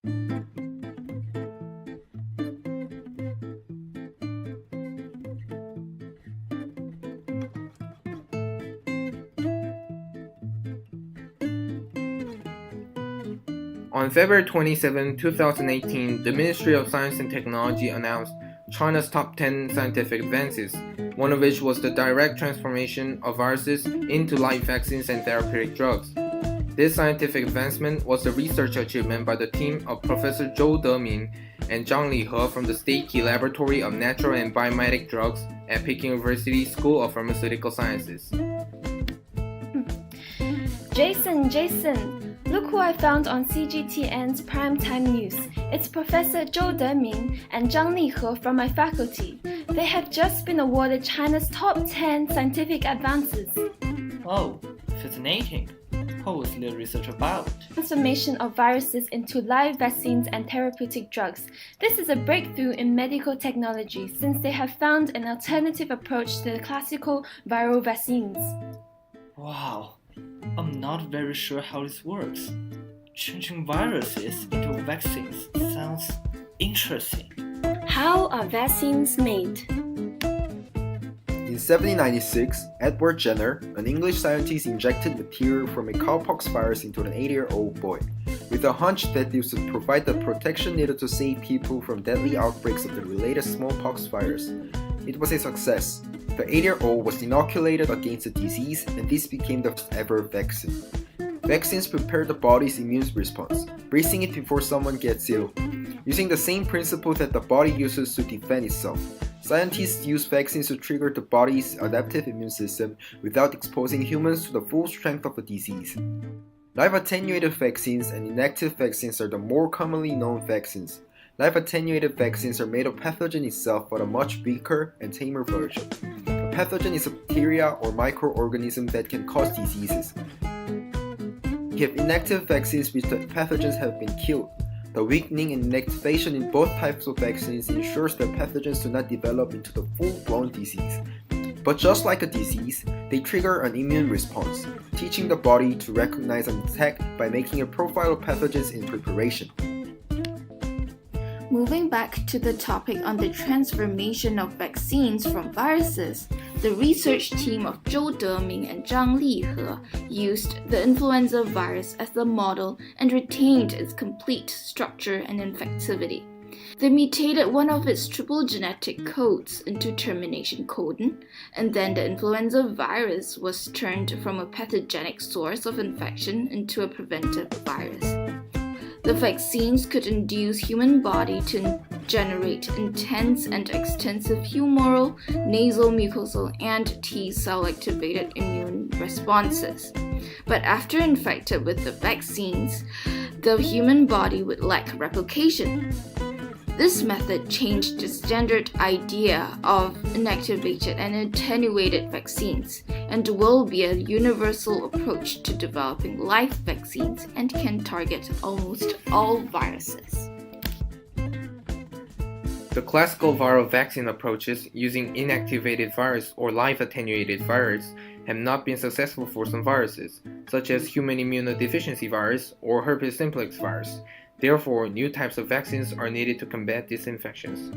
On February 27, 2018, the Ministry of Science and Technology announced China's top 10 scientific advances, one of which was the direct transformation of viruses into live vaccines and therapeutic drugs. This scientific advancement was a research achievement by the team of Professor Zhou Deming and Zhang Lihe from the State Key Laboratory of Natural and Biomedical Drugs at Peking University School of Pharmaceutical Sciences. Jason, look who I found on CGTN's Primetime News. It's Professor Zhou Deming and Zhang Lihe from my faculty. They have just been awarded China's top 10 scientific advances. Oh, fascinating. What was their research about? Transformation of viruses into live vaccines and therapeutic drugs. This is a breakthrough in medical technology since they have found an alternative approach to the classical viral vaccines. Wow, I'm not very sure how this works. Changing viruses into vaccines sounds interesting. How are vaccines made? In 1796, Edward Jenner, an English scientist, injected material from a cowpox virus into an 8-year-old boy, with a hunch that this would provide the protection needed to save people from deadly outbreaks of the related smallpox virus. It was a success. The 8-year-old was inoculated against the disease, and this became the first ever vaccine. Vaccines prepare the body's immune response, bracing it before someone gets ill. Using the same principle that the body uses to defend itself, scientists use vaccines to trigger the body's adaptive immune system without exposing humans to the full strength of the disease. Live attenuated vaccines and inactive vaccines are the more commonly known vaccines. Live attenuated vaccines are made of pathogen itself but a much weaker and tamer version. A pathogen is a bacteria or microorganism that can cause diseases. We have inactive vaccines which the pathogens have been killed. The weakening and inactivation in both types of vaccines ensures that pathogens do not develop into the full-blown disease. But just like a disease, they trigger an immune response, teaching the body to recognize an attack by making a profile of pathogens in preparation. Moving back to the topic on the transformation of vaccines from viruses, the research team of Zhou Deming and Zhang Lihe used the influenza virus as the model and retained its complete structure and infectivity. They mutated one of its triple genetic codes into termination codon, and then the influenza virus was turned from a pathogenic source of infection into a preventive virus. The vaccines could induce human body to generate intense and extensive humoral, nasal mucosal, and T-cell activated immune responses. But after infected with the vaccines, the human body would lack replication. This method changed the standard idea of inactivated and attenuated vaccines and will be a universal approach to developing live vaccines and can target almost all viruses. The classical viral vaccine approaches using inactivated virus or live attenuated virus have not been successful for some viruses, such as human immunodeficiency virus or herpes simplex virus. Therefore, new types of vaccines are needed to combat these infections.